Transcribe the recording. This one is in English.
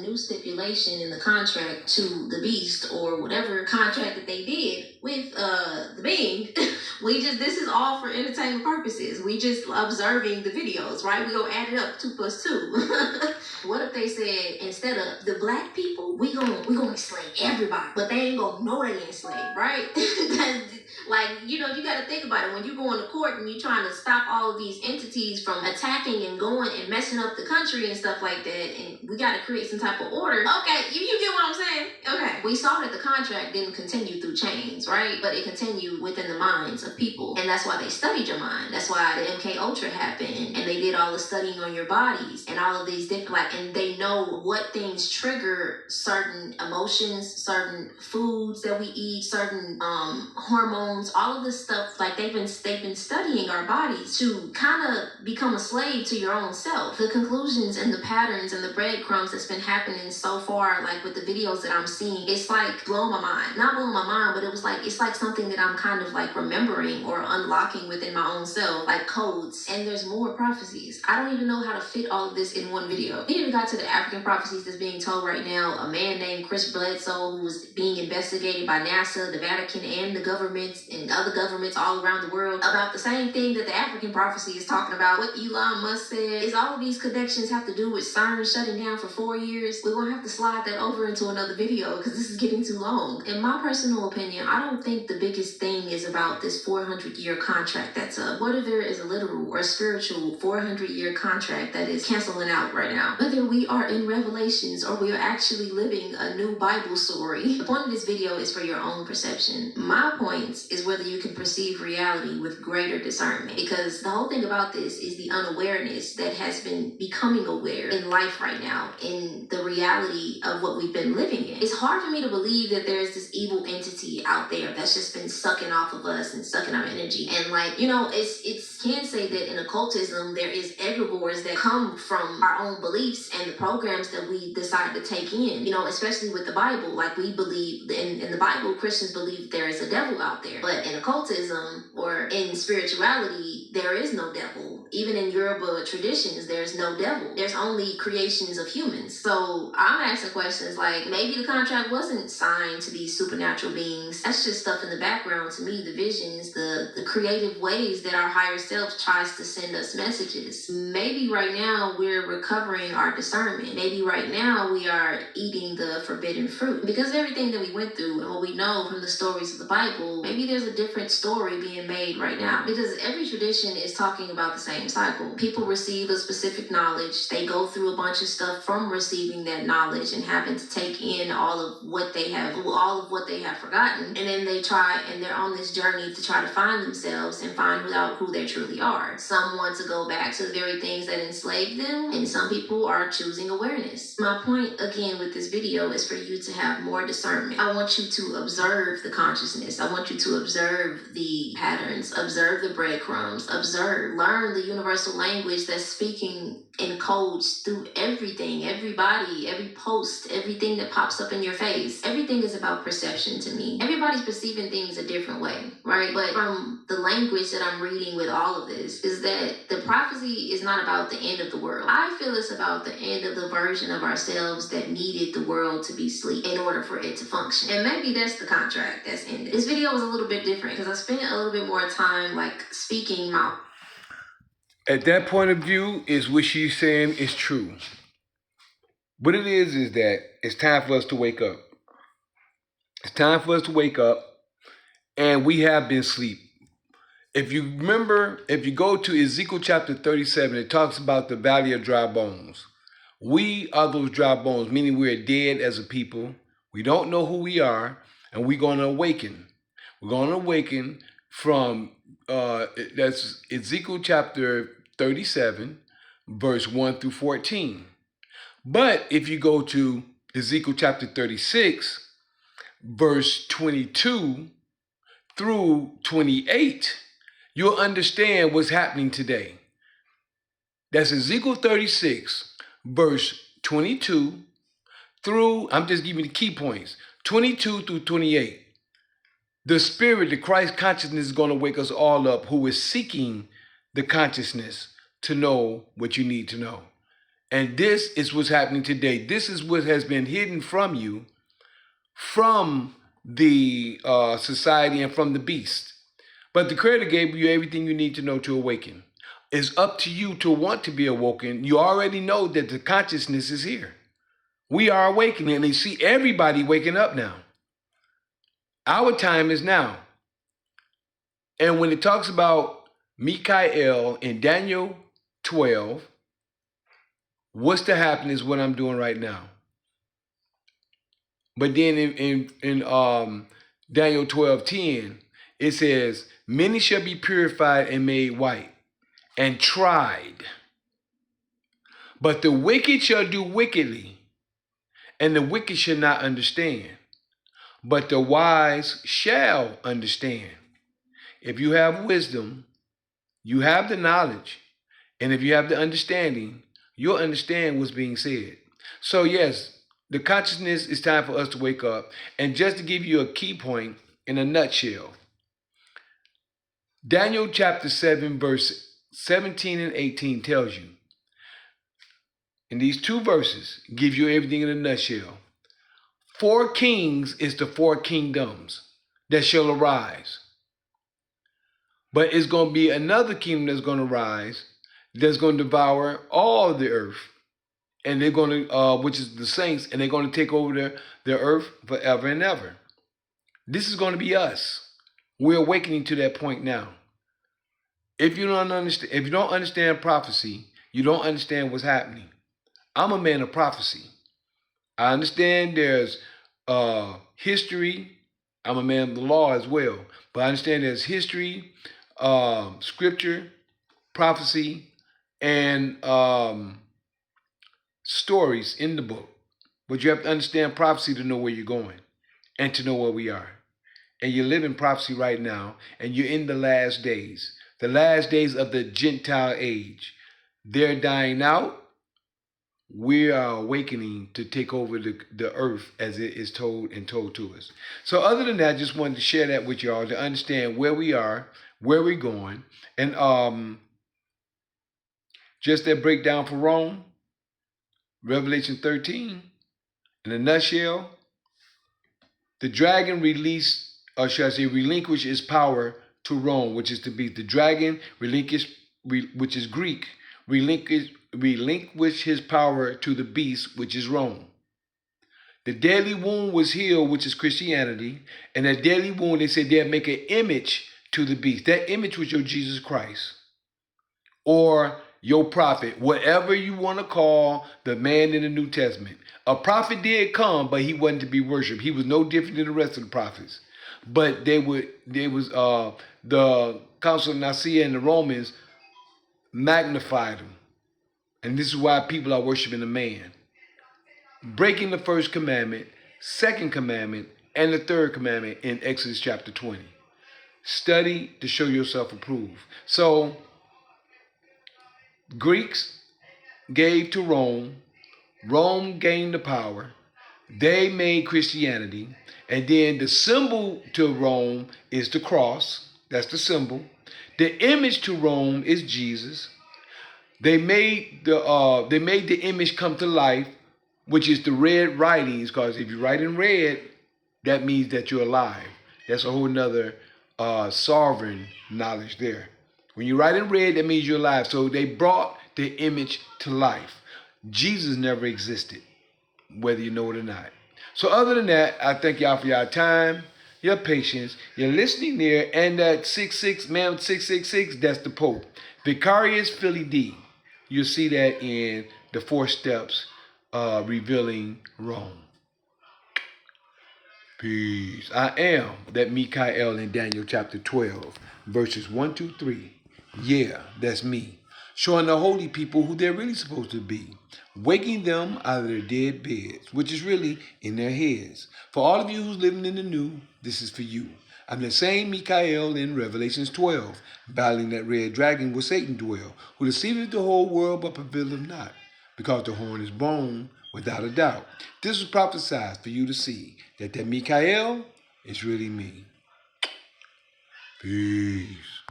new stipulation in the contract to the beast or whatever contract that they did with the being. This is all for entertainment purposes. We just observing the videos, right? We go add it up, 2 plus 2. What if they said, instead of the black people, we gonna enslave everybody, but they ain't gonna know they enslaved, right? Like, you gotta think about it. When you go into court and you're trying to stop all of these entities from attacking and going and messing up the country and stuff like that, and we gotta create some type of order. Okay, you get what I'm saying? Okay. We saw that the contract didn't continue through chains, right? But it continued within the minds of people. And that's why they studied your mind. That's why the MK Ultra happened. And they did all the studying on your bodies and all of these different, and they know what things trigger certain emotions, certain foods that we eat, certain hormones, all of this stuff. Like they've been studying our bodies to kind of become a slave to your own self. The conclusions and the patterns and the breadcrumbs that's been happening so far, like with the videos that I'm seeing, it's like blowing my mind. Not blowing my mind, but it's like something that I'm kind of like remembering or unlocking within my own self, like codes. And there's more prophecies. I don't even know how to fit all of this in one video. We even got to the African prophecies that's being told right now. A man named Chris Bledsoe, who was being investigated by NASA, the Vatican, and the governments and other governments all around the world about the same thing that the African prophecy is talking about. What Elon Musk said is all of these connections have to do with CERN shutting down for 4 years. We're gonna have to slide that over into another video because this is getting too long. In my personal opinion, I don't think the biggest thing is about this 400-year contract that's up. What if there is a literal or spiritual 400-year contract that is canceling out right now? Whether we are in Revelations or we are actually living a new Bible story. The point of this video is for your own perception. My point is whether you can perceive reality with greater discernment, because the whole thing about this is the unawareness that has been becoming aware in life right now, in the reality of what we've been living in. It's hard for me to believe that there's this evil entity out there that's just been sucking off of us and sucking our energy. And it's can say that in occultism there is egregores that come from our own beliefs and the programs that we decide to take in, especially with the Bible. Like we believe in the Bible, Christians believe there is a devil out there, but in occultism or in spirituality, there is no devil. Even in Yoruba traditions, there's no devil. There's only creations of humans. So I'm asking questions like, maybe the contract wasn't signed to these supernatural beings. That's just stuff in the background to me, the visions, the creative ways that our higher self tries to send us messages. Maybe right now we're recovering our discernment. Maybe right now we are eating the forbidden fruit. Because of everything that we went through and what we know from the stories of the Bible, maybe there's a different story being made right now. Because every tradition is talking about the same cycle. People receive a specific knowledge. They go through a bunch of stuff from receiving that knowledge and having to take in all of what they have forgotten. And then they're on this journey to try to find themselves and find out who they truly are. Some want to go back to the very things that enslaved them, and some people are choosing awareness. My point again with this video is for you to have more discernment. I want you to observe the consciousness. I want you to observe the patterns, observe the breadcrumbs, learn the universal language that's speaking in codes through everything, everybody, every post, everything that pops up in your face. Everything is about perception to me. Everybody's perceiving things a different way, right? But from the language that I'm reading with all of this is that the prophecy is not about the end of the world. I feel it's about the end of the version of ourselves that needed the world to be asleep in order for it to function. And maybe that's the contract that's ended. This video was a little bit different because I spent a little bit more time speaking my... At that point of view, is what she's saying is true. What it is that it's time for us to wake up. It's time for us to wake up, and we have been asleep. If you remember, if you go to Ezekiel chapter 37, it talks about the valley of dry bones. We are those dry bones, meaning we're dead as a people. We don't know who we are, and we're going to awaken. We're going to awaken from, that's Ezekiel chapter 37, verse 1 through 14. But if you go to Ezekiel chapter 36, verse 22 through 28, you'll understand what's happening today. That's Ezekiel 36, verse 22 through, I'm just giving you the key points, 22 through 28. The Spirit, the Christ consciousness is going to wake us all up who is seeking the consciousness to know what you need to know. And this is what's happening today. This is what has been hidden from you, from the society and from the beast. But the Creator gave you everything you need to know to awaken. It's up to you to want to be awoken. You already know that the consciousness is here. We are awakening, and you see everybody waking up now. Our time is now. And when it talks about Michael in Daniel 12, what's to happen is what I'm doing right now. But then in Daniel 12:10, it says, many shall be purified and made white and tried. But the wicked shall do wickedly, and the wicked shall not understand. But the wise shall understand. If you have wisdom, you have the knowledge, and if you have the understanding, you'll understand what's being said. So yes, the consciousness is time for us to wake up. And just to give you a key point in a nutshell, Daniel chapter 7, verse 17 and 18 tells you, in these two verses, give you everything in a nutshell. 4 kings is the 4 kingdoms that shall arise. But it's going to be another kingdom that's going to rise, that's going to devour all the earth. And they're going to, which is the saints, and they're going to take over the earth forever and ever. This is going to be us. We're awakening to that point now. If you don't understand prophecy, you don't understand what's happening. I'm a man of prophecy. I understand there's history. I'm a man of the law as well. But I understand there's history, scripture, prophecy, and stories in the book. But you have to understand prophecy to know where you're going and to know where we are. And you live in prophecy right now, and you're in the last days of the Gentile age. They're dying out. We are awakening to take over the earth as it is told to us. So other than that, I just wanted to share that with y'all to understand where we are, where we're going, and just that breakdown for Rome, Revelation 13, in a nutshell, the dragon relinquished his power to Rome, which is to be the dragon which is Greek, relinquish his power to the beast, which is Rome. The deadly wound was healed, which is Christianity, and that deadly wound, they said they'd make an image to the beast. That image was your Jesus Christ, or your prophet, whatever you want to call the man in the New Testament. A prophet did come, but he wasn't to be worshipped. He was no different than the rest of the prophets. But the Council of Nicaea and the Romans magnified him. And this is why people are worshiping a man. Breaking the first commandment, second commandment, and the third commandment in Exodus chapter 20. Study to show yourself approved. So, Greeks gave to Rome. Rome gained the power. They made Christianity. And then the symbol to Rome is the cross. That's the symbol. The image to Rome is Jesus. They made the image come to life, which is the red writings, because if you write in red, that means that you're alive. That's a whole nother sovereign knowledge there. When you write in red, that means you're alive. So they brought the image to life. Jesus never existed, whether you know it or not. So other than that, I thank y'all for your time, your patience, your listening there, and that 66, man with 666, that's the Pope. Vicarious Philly D. You'll see that in the 4 steps revealing Rome. Peace. I am that Michael in Daniel chapter 12, verses 1, 2, 3. Yeah, that's me. Showing the holy people who they're really supposed to be. Waking them out of their dead beds, which is really in their heads. For all of you who's living in the new, this is for you. I'm the same Michael in Revelations 12, battling that red dragon where Satan dwell, who deceiveth the whole world but prevaileth not, because the horn is blown without a doubt. This was prophesied for you to see that Michael is really me. Peace.